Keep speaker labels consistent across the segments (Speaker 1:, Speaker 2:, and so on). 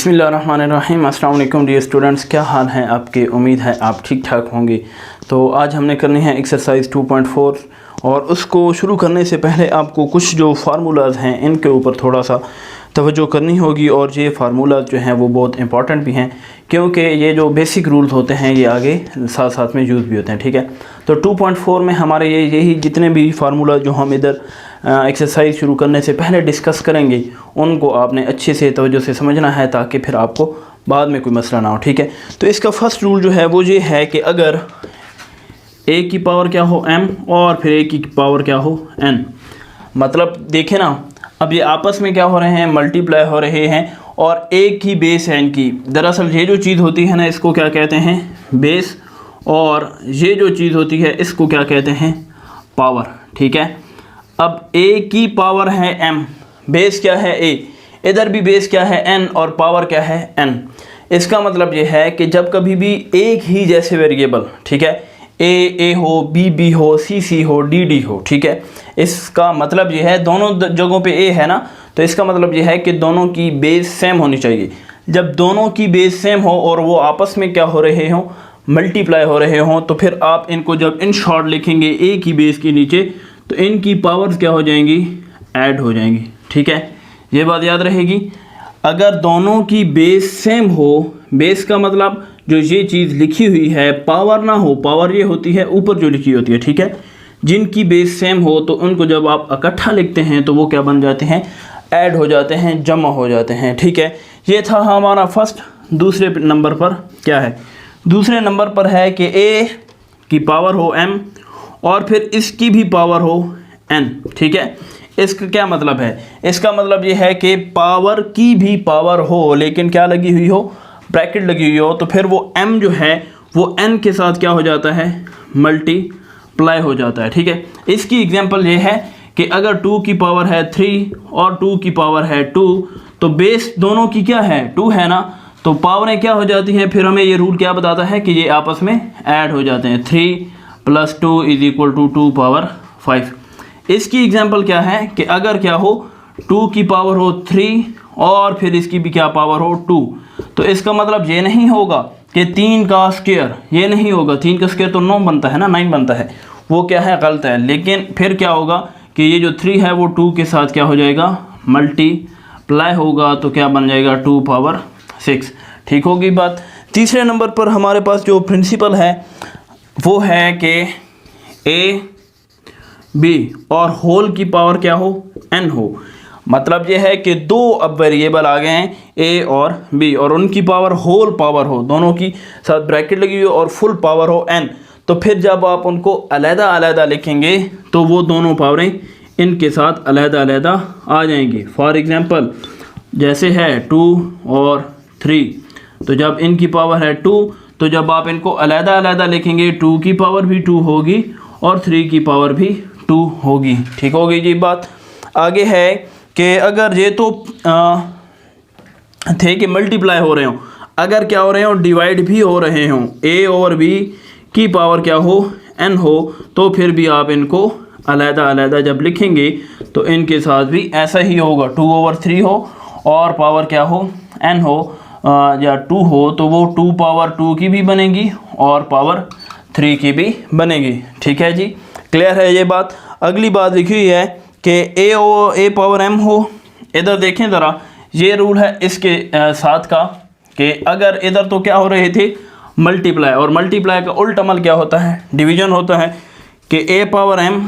Speaker 1: बिस्मिल्लाहिर्रहमानिर्रहीम। अस्सलाम वालेकुम डियर स्टूडेंट्स, क्या हाल हैं आपके? उम्मीद है आप ठीक ठाक होंगे। तो आज हमने करनी है एक्सरसाइज 2.4 और उसको शुरू करने से पहले आपको कुछ जो फार्मूलाज हैं इनके ऊपर थोड़ा सा तवज्जो करनी होगी। और ये फार्मूलाज जो हैं वो बहुत इंपॉर्टेंट भी हैं क्योंकि ये जो बेसिक रूल्स होते हैं ये आगे साथ साथ में यूज़ भी होते हैं। ठीक है, तो 2.4 में हमारे यही जितने भी फार्मूला जो हम इधर एक्सरसाइज शुरू करने से पहले डिस्कस करेंगे उनको आपने अच्छे से तवज्जो से समझना है ताकि फिर आपको बाद में कोई मसला ना हो। ठीक है, तो इसका फर्स्ट रूल जो है वो ये है कि अगर a की पावर क्या हो m और फिर a की पावर क्या हो n, मतलब देखें ना, अब ये आपस में क्या हो रहे हैं, मल्टीप्लाई हो रहे हैं और एक ही बेस है इनकी। दरअसल ये जो चीज़ होती है ना इसको क्या कहते हैं, बेस, और ये जो चीज़ होती है इसको क्या कहते हैं, पावर। ठीक है, अब a की पावर है m, बेस क्या है a, इधर भी बेस क्या है n और पावर क्या है n। इसका मतलब ये है कि जब कभी भी एक ही जैसे वेरिएबल, ठीक है, a हो, b हो, c हो, d हो, ठीक है, इसका मतलब ये है दोनों जगहों पे a है ना, तो इसका मतलब ये है कि दोनों की बेस सेम होनी चाहिए। जब दोनों की बेस सेम हो और वो आपस में क्या हो रहे हों, मल्टीप्लाई हो रहे हों, तो फिर आप इनको जब इन शॉर्ट लिखेंगे एक ही बेस के नीचे तो इनकी पावर्स क्या हो जाएंगी, ऐड हो जाएंगी। ठीक है, ये बात याद रहेगी। अगर दोनों की बेस सेम हो, बेस का मतलब जो ये चीज़ लिखी हुई है, पावर ना हो, पावर ये होती है ऊपर जो लिखी होती है। ठीक है, जिनकी बेस सेम हो तो उनको जब आप इकट्ठा लिखते हैं तो वो क्या बन जाते हैं, ऐड हो जाते हैं, जमा हो जाते हैं। ठीक है, ये था हमारा फर्स्ट। दूसरे नंबर पर क्या है, दूसरे नंबर पर है कि a की पावर हो m और फिर इसकी भी पावर हो n। ठीक है, इसका क्या मतलब है, इसका मतलब ये है कि पावर की भी पावर हो लेकिन क्या लगी हुई हो, ब्रैकेट लगी हुई हो, तो फिर वो m जो है वो n के साथ क्या हो जाता है, मल्टीप्लाई हो जाता है। ठीक है, इसकी एग्जांपल ये है कि अगर 2 की पावर है 3 और 2 की पावर है 2, तो बेस दोनों की क्या है, 2 है ना, तो पावरें क्या हो जाती हैं, फिर हमें ये रूल क्या बताता है कि ये आपस में ऐड हो जाते हैं। 3 + 2 = 2 पावर 5। इसकी एग्जांपल क्या है कि अगर क्या हो 2 की पावर हो 3 और फिर इसकी भी क्या पावर हो 2, तो इसका मतलब ये नहीं होगा कि 3 का स्क्वायर, ये नहीं होगा, 3 का स्क्वायर तो 9 बनता है ना, 9 बनता है, वो क्या है, गलत है। लेकिन फिर क्या होगा कि ये जो 3 है वो 2 के साथ क्या हो जाएगा, मल्टीप्लाई होगा, तो क्या बन जाएगा 2 पावर 6। ठीक होगी बात। तीसरे नंबर पर हमारे पास जो प्रिंसिपल है वो है कि a b और होल की पावर क्या हो, n हो। मतलब ये है कि दो अब वेरिएबल आ गए हैं a और b और उनकी पावर होल पावर हो, दोनों की साथ ब्रैकेट लगी हुई और फुल पावर हो n, तो फिर जब आप उनको अलहदा अलहदा लिखेंगे तो वो दोनों पावरें इनके साथ अलहदा अलहदा आ जाएंगी। फॉर एग्जांपल जैसे है 2 और 3, तो जब इनकी पावर है 2 तो जब आप इनको अलहदा अलहदा लिखेंगे 2 की पावर भी 2 होगी और 3 की पावर भी 2 होगी। ठीक होगी जी बात। आगे है कि अगर ये तो थे कि मल्टीप्लाई हो रहे हों, अगर क्या हो रहे हों, डिवाइड भी हो रहे हों, a और b की पावर क्या हो, n हो, तो फिर भी आप इनको अलहदा अलहदा जब लिखेंगे तो इनके साथ भी ऐसा ही होगा। 2/3 हो और पावर क्या हो, n हो या 2 हो, तो वो 2 पावर 2 की भी बनेगी और पावर 3 की भी बनेगी। ठीक है जी, क्लियर है ये बात। अगली बात लिखी हुई है कि a पावर m हो। इधर देखें ज़रा, ये रूल है इसके साथ का कि अगर इधर तो क्या हो रहे थे, मल्टीप्लाई, और मल्टीप्लाई का उल्टा अमल क्या होता है, डिवीज़न होता है कि a पावर m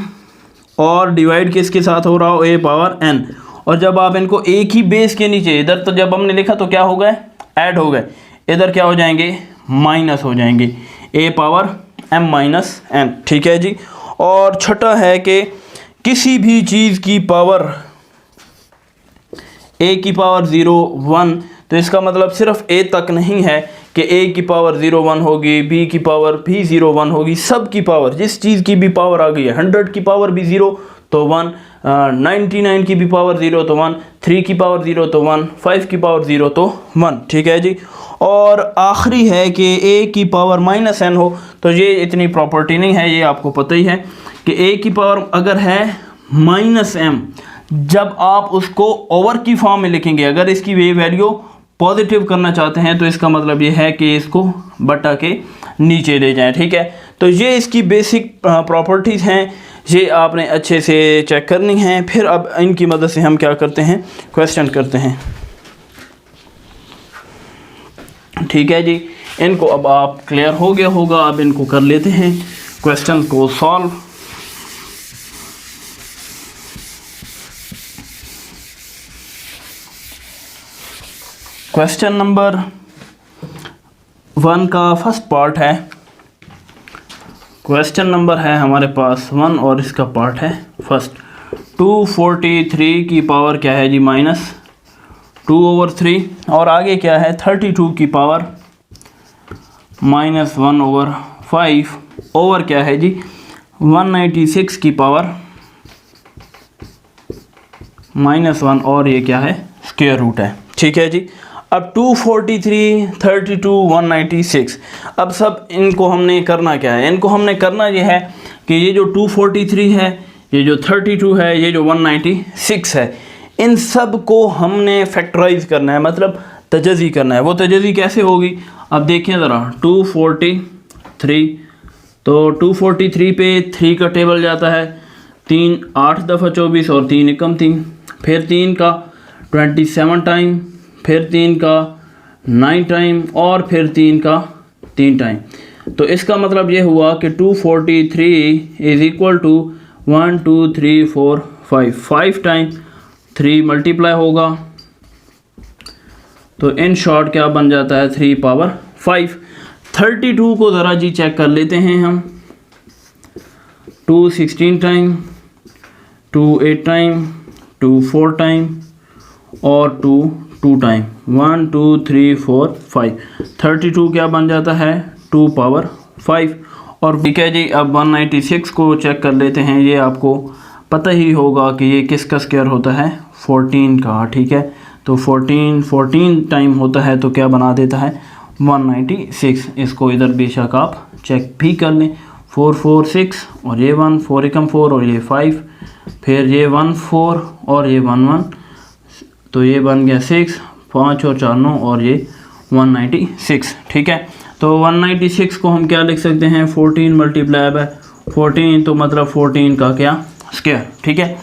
Speaker 1: और डिवाइड किसके साथ हो रहा हो, a पावर n, और जब आप इनको एक ही बेस के नीचे, इधर तो जब हमने लिखा तो क्या हो गए, ऐड हो गए, इधर क्या हो जाएंगे, माइनस हो जाएंगे, a power m minus n। ठीक है जी। और छठा है कि किसी भी चीज़ की पावर a की पावर 0 1, तो इसका मतलब सिर्फ a तक नहीं है कि a की पावर 0 1 होगी, b की पावर भी 0 1 होगी, सब की पावर, जिस चीज़ की भी पावर आ गई है, 100 की पावर भी 0 तो 1, 99 की भी पावर 0 तो 1, 3 की पावर 0 तो 1, 5 की पावर 0 तो 1। ठीक है जी। और आखिरी है कि a की पावर -n हो, तो ये इतनी प्रॉपर्टी नहीं है, ये आपको पता ही है कि a की पावर अगर है -m, जब आप उसको ओवर की फॉर्म में लिखेंगे, अगर इसकी वे वैल्यू पॉजिटिव करना चाहते हैं तो इसका मतलब ये है कि इसको बटा के नीचे ले जाएं, ठीक है। तो ये इसकी बेसिक प्रॉपर्टीज़ हैं, ये आपने अच्छे से चेक करनी है। फिर अब इनकी मदद से हम क्या करते हैं, क्वेश्चन करते हैं, ठीक है जी। इनको अब आप क्लियर हो गया होगा, अब इनको कर लेते हैं क्वेश्चन को सॉल्व। क्वेश्चन नंबर 1 का फर्स्ट पार्ट है, क्वेश्चन नंबर है हमारे पास 1 और इसका पार्ट है फर्स्ट। 243 की पावर क्या है जी, -2/3 और आगे क्या है 32 की पावर -1/5 ओवर क्या है जी 196 की पावर -1 और ये क्या है स्क्वायर रूट है, ठीक है जी। अब 243, 32, 196, अब सब इनको हमने करना क्या है, इनको हमने करना ये है कि ये जो 243 है, ये जो 32 है, ये जो 196 है, इन सब को हमने फैक्टराइज करना है, मतलब तजज़ी करना है। वो तजज़ी कैसे होगी, अब देखिए ज़रा 243, तो 243 पे 3 का टेबल जाता है 3 8 दफ़ा 24 और 3 एकम 3, फिर 3 का 27 टाइम, फिर 3 का 9 टाइम और फिर 3 का 3 टाइम। तो इसका मतलब ये हुआ कि 243 is equal to 1 2 3 4 5 time 3 multiply होगा, तो इन शॉर्ट क्या बन जाता है 3 पावर 5। 32 को ज़रा जी चेक कर लेते हैं हम, 2 16 टाइम, 2 8 टाइम, 2 4 टाइम और 2 टाइम, 1 2 3 4 5। 32 क्या बन जाता है 2 पावर 5। और ठीक है जी, अब 196 को चेक कर लेते हैं। ये आपको पता ही होगा कि ये किसका स्क्वायर होता है 14 का, ठीक है। तो 14 टाइम होता है तो क्या बना देता है 196। इसको इधर बेशक आप चेक भी कर लें, 4 4 6 और ये 1 4 एकम 4 और ये 5, फिर ये 1 4 और ये 1 1, तो ये बन गया 6, 5 और 4 9 और ये 196, ठीक है। तो 196 को हम क्या लिख सकते हैं 14 मल्टीप्लाई बाय 14, तो मतलब 14 का क्या स्क्वायर, ठीक है।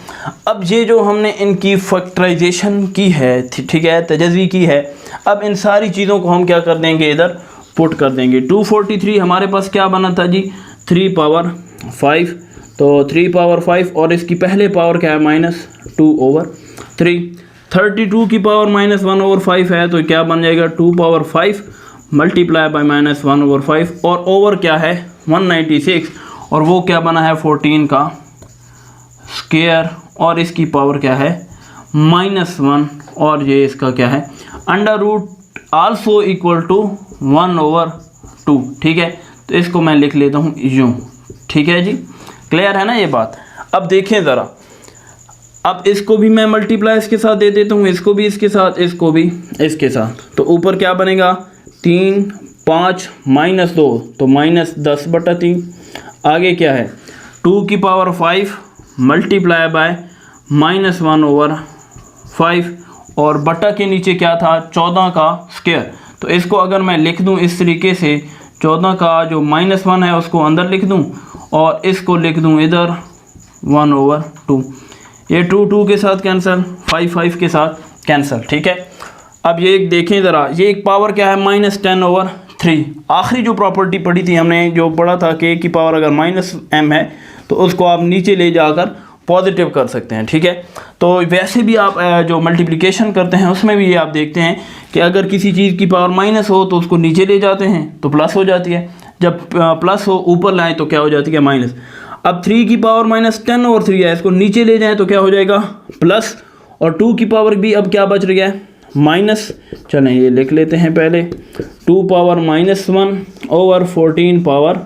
Speaker 1: अब ये जो हमने इनकी फैक्टराइजेशन की है, ठीक है, तजज़ी की है, अब इन सारी चीज़ों को हम क्या कर देंगे इधर पुट कर देंगे। 243 हमारे पास क्या बना था जी 3 पावर 5, तो 3 पावर 5 और इसकी पहले पावर क्या है -2/3। 32 की पावर -1/5 है तो क्या बन जाएगा 2 पावर 5 मल्टीप्लाई बाय -1/5 और ओवर क्या है 196 और वो क्या बना है 14 का स्क्वायर और इसकी पावर क्या है -1 और ये इसका क्या है under root also equal to 1/2, ठीक है। तो इसको मैं लिख लेता हूँ यूँ, ठीक है जी, क्लियर है ना ये बात। अब देखें ज़रा, अब इसको भी मैं मल्टीप्लाई इसके साथ दे देता हूँ, इसको भी इसके साथ, इसको भी इसके साथ, तो ऊपर क्या बनेगा 3 5 -2 तो -10/3। आगे क्या है 2 की पावर 5 मल्टीप्लाई बाय -1/5 और बटा के नीचे क्या था 14 का स्क्वायर। तो इसको अगर मैं लिख दूं इस तरीके से, 14 का जो -1 है उसको अंदर लिख दूं और इसको लिख दूं इधर 1/2। ये 2 के साथ कैंसिल, 5 के साथ कैंसिल, ठीक है। अब ये एक देखें ज़रा, ये एक पावर क्या है -10/3। आखिरी जो प्रॉपर्टी पढ़ी थी हमने, जो पढ़ा था कि की पावर अगर -m है तो उसको आप नीचे ले जाकर पॉजिटिव कर सकते हैं, ठीक है। तो वैसे भी आप जो मल्टीप्लिकेशन करते हैं उसमें भी ये आप देखते हैं कि अगर किसी चीज़ की पावर माइनस हो तो उसको नीचे ले जाते हैं तो प्लस हो जाती है, जब प्लस हो ऊपर लाएँ तो क्या हो जाती है माइनस। अब 3 की पावर -10/3 है, इसको नीचे ले जाएं तो क्या हो जाएगा प्लस, और 2 की पावर भी अब क्या बच रही है माइनस। चलें ये लिख लेते हैं पहले, 2 पावर -1/14 पावर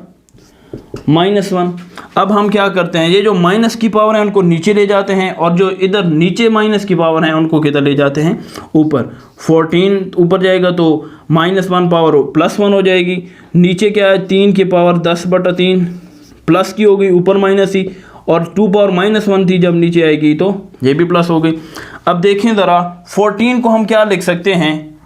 Speaker 1: -1। अब हम क्या करते हैं, ये जो माइनस की पावर है उनको नीचे ले जाते हैं और जो इधर नीचे माइनस की पावर है उनको किधर ले जाते हैं ऊपर। 14 ऊपर जाएगा तो -1 पावर +1 हो जाएगी। नीचे क्या है 3 की पावर 10/3 प्लस की हो गई, ऊपर माइनस ही, और 2 पावर -1 थी जब नीचे आएगी तो ये भी प्लस हो गई। अब देखें ज़रा 14 को हम क्या लिख सकते हैं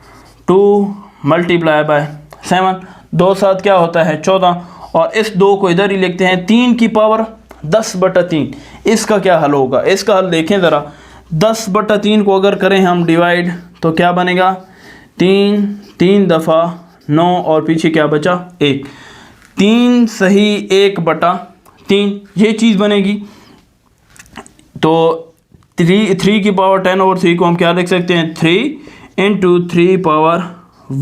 Speaker 1: 2 मल्टीप्लाई बाय 7, 2 7 क्या होता है 14, और इस 2 को इधर ही लिखते हैं 3 की पावर 10/3। इसका क्या हल होगा, इसका हल देखें ज़रा। 10/3 को अगर करें हम डिवाइड तो क्या बनेगा 3 3 दफ़ा 9 और पीछे क्या बचा 1, 3 सही 1/3 ये चीज़ बनेगी। तो 3 की पावर 10/3 को हम क्या लिख सकते हैं 3 × 3 पावर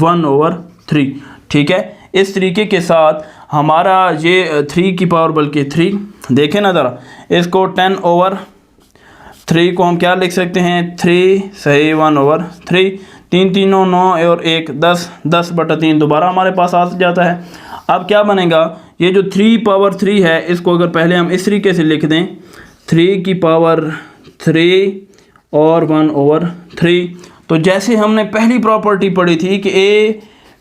Speaker 1: 1/3। ठीक है, इस तरीके के साथ हमारा ये 3 की पावर बल्कि 3 देखें ना ज़रा, इसको 10/3 को हम क्या लिख सकते हैं 3 सही 1/3, 3 3 9 9 और 1 10, 10/3 दोबारा हमारे पास आ जाता है। अब क्या बनेगा, ये जो 3/3 है इसको अगर पहले हम इस तरीके से लिख दें 3 की पावर 3 और 1/3, तो जैसे हमने पहली प्रॉपर्टी पढ़ी थी कि a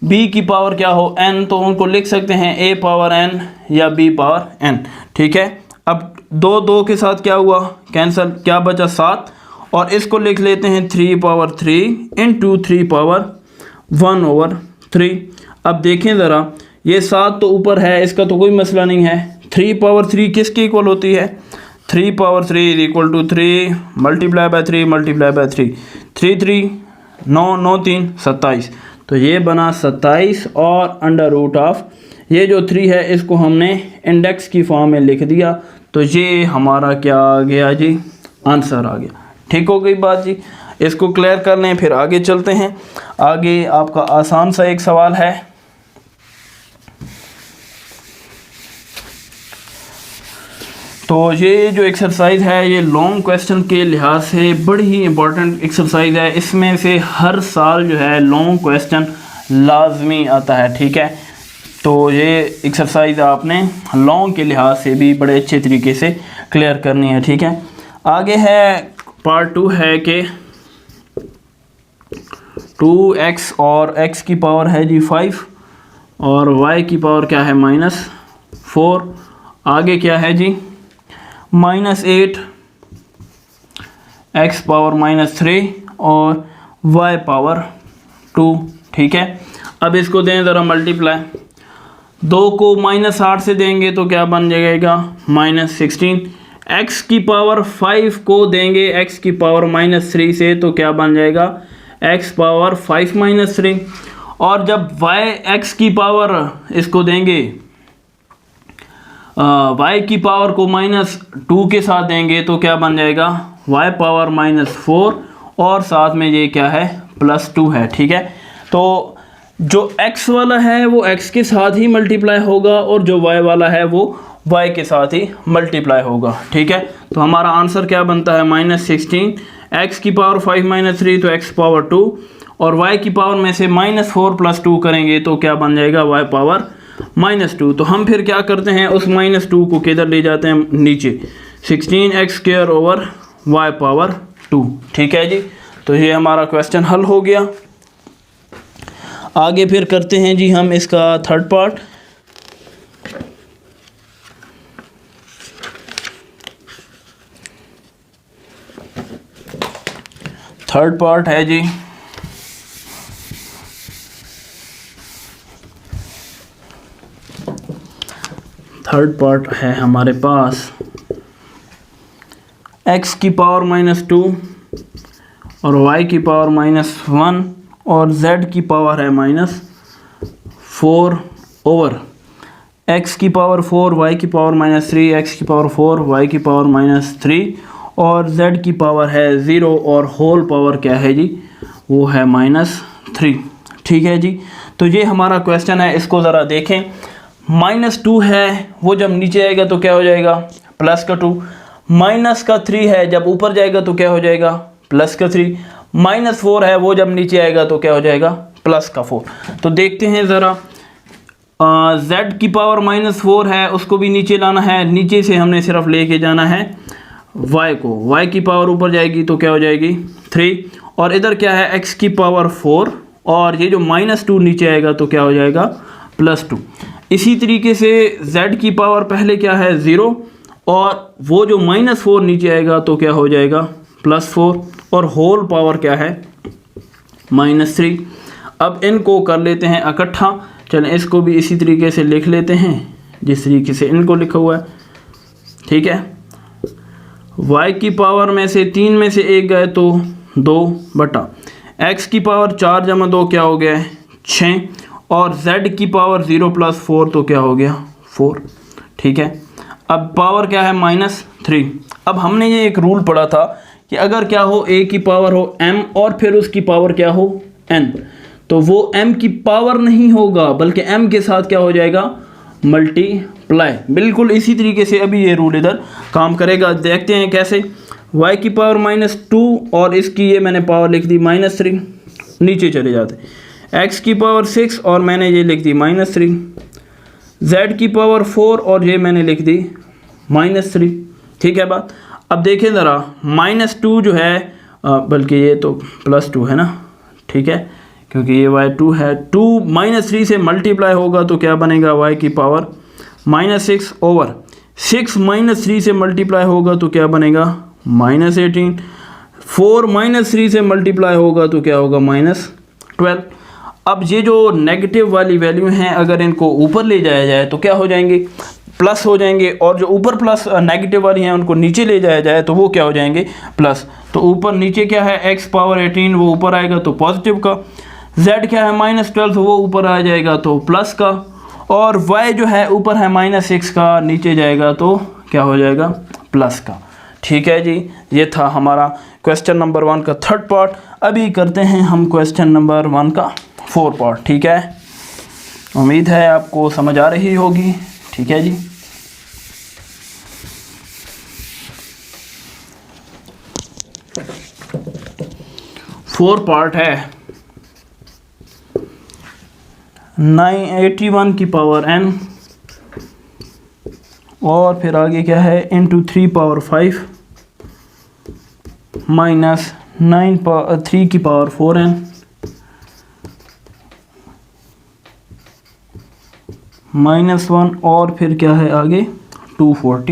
Speaker 1: b की पावर क्या हो n, तो उनको लिख सकते हैं a पावर n या b पावर n। ठीक है, अब 2 2 के साथ क्या हुआ कैंसिल, क्या बचा 7, और इसको लिख लेते हैं 3/3 × 3 पावर 1/3। अब देखें ज़रा, ये 7 तो ऊपर है, इसका तो कोई मसला नहीं है। 3/3 किसके इक्वल होती है 3/3 = 3 मल्टीप्लाई बाय 3 मल्टीप्लाई बाय 3, 3 3 9 9 3 27, तो ये बना 27 और √, ये जो 3 है इसको हमने इंडेक्स की फॉर्म में लिख दिया, तो ये हमारा क्या आ गया जी आंसर आ गया। ठीक हो गई बात जी, इसको क्लियर कर लें फिर आगे चलते हैं। आगे आपका आसान सा एक सवाल है, तो ये जो एक्सरसाइज है ये लॉन्ग क्वेश्चन के लिहाज से बड़ी ही इम्पोर्टेंट एक्सरसाइज है। इसमें से हर साल जो है लॉन्ग क्वेश्चन लाजमी आता है। ठीक है, तो ये एक्सरसाइज आपने लॉन्ग के लिहाज से भी बड़े अच्छे तरीके से क्लियर करनी है। ठीक है, आगे है पार्ट 2 है कि 2x और x की पावर है जी 5 और y की पावर क्या है -4, आगे क्या है जी -8 x पावर -3 और y पावर 2। ठीक है, अब इसको दें ज़रा मल्टीप्लाई, 2 को -8 से देंगे तो क्या बन जाएगा -16, x की पावर 5 को देंगे x की पावर -3 से तो क्या बन जाएगा x पावर 5 -3, और जब y x की पावर इसको देंगे y की पावर को -2 के साथ देंगे तो क्या बन जाएगा y पावर -4 और साथ में ये क्या है +2 है। ठीक है, तो जो x वाला है वो x के साथ ही मल्टीप्लाई होगा और जो y वाला है वो y के साथ ही मल्टीप्लाई होगा। ठीक है, तो हमारा आंसर क्या बनता है -16, x की पावर 5 -3 तो x पावर 2, और y की पावर में से -4 + 2 करेंगे तो क्या बन जाएगा y पावर -2। तो हम फिर क्या करते हैं उस -2 को किधर ले जाते हैं नीचे, 16x² ओवर y पावर 2। ठीक है जी, तो ये हमारा क्वेश्चन हल हो गया। आगे फिर करते हैं जी हम इसका थर्ड पार्ट। थर्ड पार्ट है जी हमारे पास x की पावर -2 और y की पावर -1 और z की पावर है -4 ओवर x की पावर 4, y की पावर -3, x की पावर 4, y की पावर -3 और z की पावर है 0 और होल पावर क्या है जी वो है -3। ठीक है जी, तो ये हमारा क्वेश्चन है, इसको ज़रा देखें। -2 है वो जब नीचे आएगा तो क्या हो जाएगा +2, -3 है जब ऊपर जाएगा तो क्या हो जाएगा +3, -4 है वो जब नीचे आएगा तो क्या हो जाएगा +4। तो देखते हैं ज़रा, z की पावर -4 है उसको भी नीचे लाना है, नीचे से हमने सिर्फ लेके जाना है y को, y की पावर ऊपर जाएगी तो क्या हो जाएगी 3, और इधर क्या है x की पावर 4 और ये जो -2 नीचे आएगा तो क्या हो जाएगा +2। इसी तरीके से z की पावर पहले क्या है 0 और वो जो -4 नीचे आएगा तो क्या हो जाएगा +4 और होल पावर क्या है -3। अब इनको कर लेते हैं इकट्ठा। चलें इसको भी इसी तरीके से लिख लेते हैं जिस तरीके से इनको लिखा हुआ है, ठीक है। y की पावर में से 3 में से 1 गए तो 2 बटा x की पावर 4 जमा 2 क्या हो गया है 6, और z की पावर 0 + 4 तो क्या हो गया 4, ठीक है। अब पावर क्या है -3। अब हमने ये एक रूल पढ़ा था कि अगर क्या हो a की पावर हो m और फिर उसकी पावर क्या हो n, तो वो m की पावर नहीं होगा बल्कि m के साथ क्या हो जाएगा मल्टीप्लाई। बिल्कुल इसी तरीके से अभी ये रूल इधर काम करेगा। देखते हैं कैसे। y की पावर -2 और इसकी ये मैंने पावर लिख दी -3, नीचे चले जाते। x की पावर 6 और मैंने ये लिख दी -3, z की पावर 4 और ये मैंने लिख दी -3, ठीक है बात। अब देखें ज़रा -2 जो है बल्कि ये तो +2 है ना, ठीक है, क्योंकि ये y2 है। 2 -3 से मल्टीप्लाई होगा तो क्या बनेगा y की पावर -6 ओवर 6 -3 से मल्टीप्लाई होगा तो क्या बनेगा -18। 4 -3 से मल्टीप्लाई होगा तो क्या होगा -12। अब ये जो नेगेटिव वाली वैल्यू हैं अगर इनको ऊपर ले जाया जाए तो क्या हो जाएंगे प्लस हो जाएंगे, और जो ऊपर प्लस नेगेटिव वाली हैं उनको नीचे ले जाया जाए तो वो क्या हो जाएंगे प्लस। तो ऊपर नीचे क्या है x पावर 18 वो ऊपर आएगा तो पॉजिटिव का, z क्या है -12 वो ऊपर आ जाएगा तो प्लस का, और y जो है ऊपर है -6 का नीचे जाएगा तो क्या हो जाएगा प्लस का, ठीक है जी। ये था हमारा क्वेश्चन नंबर 1 का 3rd पार्ट। अभी करते हैं हम क्वेश्चन नंबर 1 का 4th पार्ट, ठीक है। उम्मीद है आपको समझ आ रही होगी, ठीक है जी। फोर पार्ट है 981 की पावर n और फिर आगे क्या है इंटू 3 पावर 5 माइनस 3 की पावर 4n -1 और फिर क्या है आगे 243,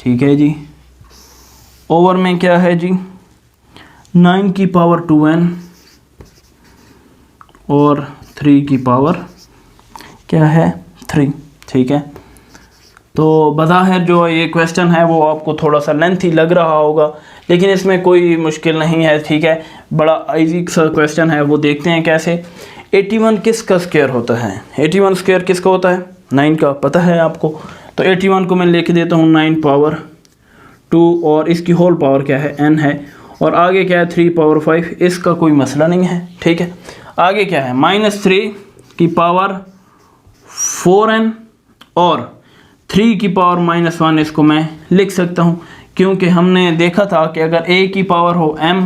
Speaker 1: ठीक है जी। ओवर में क्या है जी 9 की पावर 2n और 3 की पावर क्या है 3, ठीक है। तो बज़ाहिर जो ये क्वेश्चन है वो आपको थोड़ा सा लेंथी लग रहा होगा, लेकिन इसमें कोई मुश्किल नहीं है, ठीक है। बड़ा इजी सा क्वेश्चन है। वो देखते हैं कैसे। 81 किसका स्क्वायर होता है? 81 स्क्वायर किसका होता है? 9 का, पता है आपको। तो 81 को मैं लिख देता हूँ 9 पावर 2 और इसकी होल पावर क्या है n है, और आगे क्या है 3 पावर 5, इसका कोई मसला नहीं है, ठीक है। आगे क्या है -3 की पावर 4n और 3 की पावर -1, इसको मैं लिख सकता हूँ क्योंकि हमने देखा था कि अगर a की पावर हो m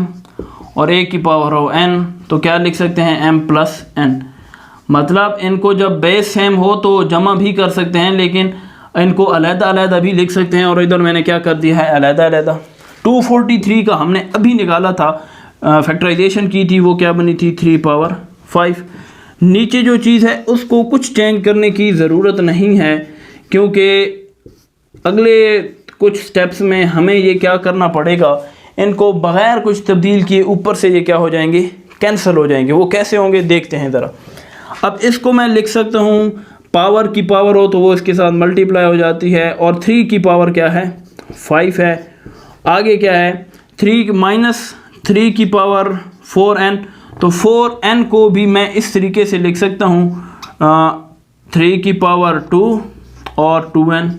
Speaker 1: और a की पावर हो n तो क्या लिख सकते हैं m + n। मतलब इनको जब बेस सेम हो तो जमा भी कर सकते हैं, लेकिन इनको अलग-अलग भी लिख सकते हैं, और इधर मैंने क्या कर दिया है अलग-अलग। 243 का हमने अभी निकाला था, फैक्टराइजेशन की थी, वो क्या बनी थी 3 पावर 5। नीचे जो चीज़ है उसको कुछ चेंज करने की ज़रूरत नहीं है, क्योंकि अगले कुछ स्टेप्स में हमें ये क्या करना पड़ेगा, इनको बग़ैर कुछ तब्दील किए ऊपर से ये क्या हो जाएंगे कैंसिल हो जाएंगे। वो कैसे होंगे देखते हैं ज़रा। अब इसको मैं लिख सकता हूँ, पावर की पावर हो तो वो इसके साथ मल्टीप्लाई हो जाती है, और 3 की पावर क्या है 5 है। आगे क्या है 3 की पावर 4n, तो 4n को भी मैं इस तरीके से लिख सकता हूँ 3 की पावर 2 और 2n,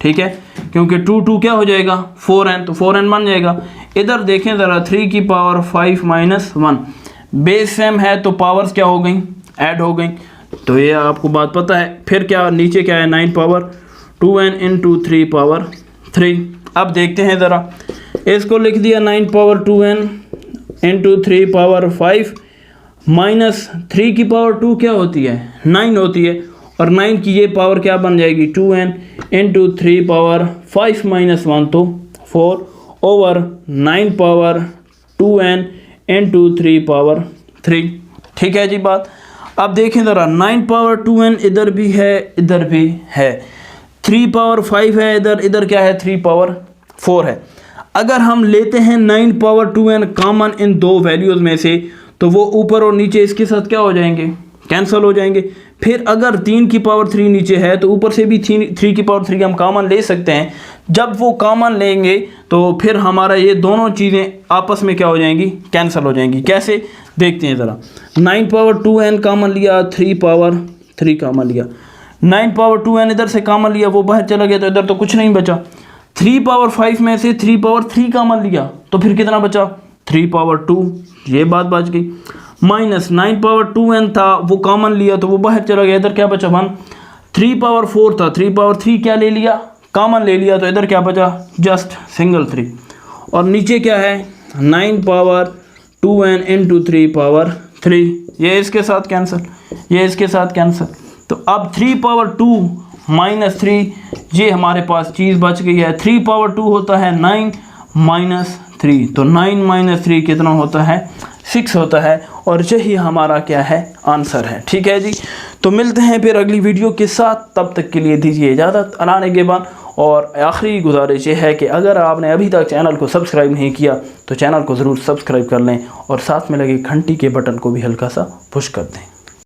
Speaker 1: ठीक है, क्योंकि 2 क्या हो जाएगा 4n, तो 4n बन जाएगा। इधर देखें ज़रा 3 की पावर 5 -1, बेस सेम है तो पावर्स क्या हो गई ऐड हो गई, तो ये आपको बात पता है। फिर क्या नीचे क्या है 9 पावर 2n इंटू 3 पावर 3। अब देखते हैं ज़रा, इसको लिख दिया 9 पावर 2n इंटू 3 पावर 5 -3 की पावर 2 क्या होती है 9 होती है, और 9 की ये पावर क्या बन जाएगी 2n इंटू 3 पावर 5 -1 तो 4 over 9 power 2n into 3 power 3, ठीक है जी बात। अब देखें ज़रा 9 पावर 2n इधर भी है इधर भी है, 3 पावर 5 है इधर क्या है 3 पावर 4 है। अगर हम लेते हैं 9 पावर 2n कॉमन इन दो वैल्यूज़ में से तो वो ऊपर और नीचे इसके साथ क्या हो जाएंगे, कैंसिल हो जाएंगे। फिर अगर 3 की पावर 3 नीचे है तो ऊपर से भी 3 की पावर 3 हम कॉमन ले सकते हैं। जब वो कॉमन लेंगे तो फिर हमारा ये दोनों चीज़ें आपस में क्या हो जाएंगी, कैंसिल हो जाएंगी। कैसे देखते हैं ज़रा। 9 पावर 2n कॉमन लिया, 3 पावर 3 कॉमन लिया, 9 पावर 2n इधर से कॉमन लिया, वो बाहर चला गया तो इधर तो कुछ नहीं बचा। 3 पावर 5 में से 3 पावर 3 कॉमन लिया तो फिर कितना बचा, 3 पावर 2, ये बात बच गई। माइनस 9 पावर 2n था, वो कॉमन लिया तो वो बाहर चला गया, इधर क्या बचा 1। 3 पावर 4 था, 3 पावर 3 क्या ले लिया, कॉमन ले लिया, तो इधर क्या बचा, जस्ट सिंगल 3। और नीचे क्या है, 9 पावर 2n इंटू 3 पावर 3, ये इसके साथ कैंसिल, ये इसके साथ कैंसिल। तो अब 3 पावर 2 माइनस 3, ये हमारे पास चीज़ बच गई है। 3 पावर 2 होता है 9 माइनस 3, तो 9 माइनस 3 कितना होता है, 6 होता है। और यही हमारा क्या है, आंसर है। ठीक है जी, तो मिलते हैं फिर अगली वीडियो के साथ, तब तक के लिए दीजिए इजाज़त अलाने के बाद। और आखिरी गुजारिश ये है कि अगर आपने अभी तक चैनल को सब्सक्राइब नहीं किया तो चैनल को ज़रूर सब्सक्राइब कर लें और साथ में लगे घंटी के बटन को भी हल्का सा पुश कर दें।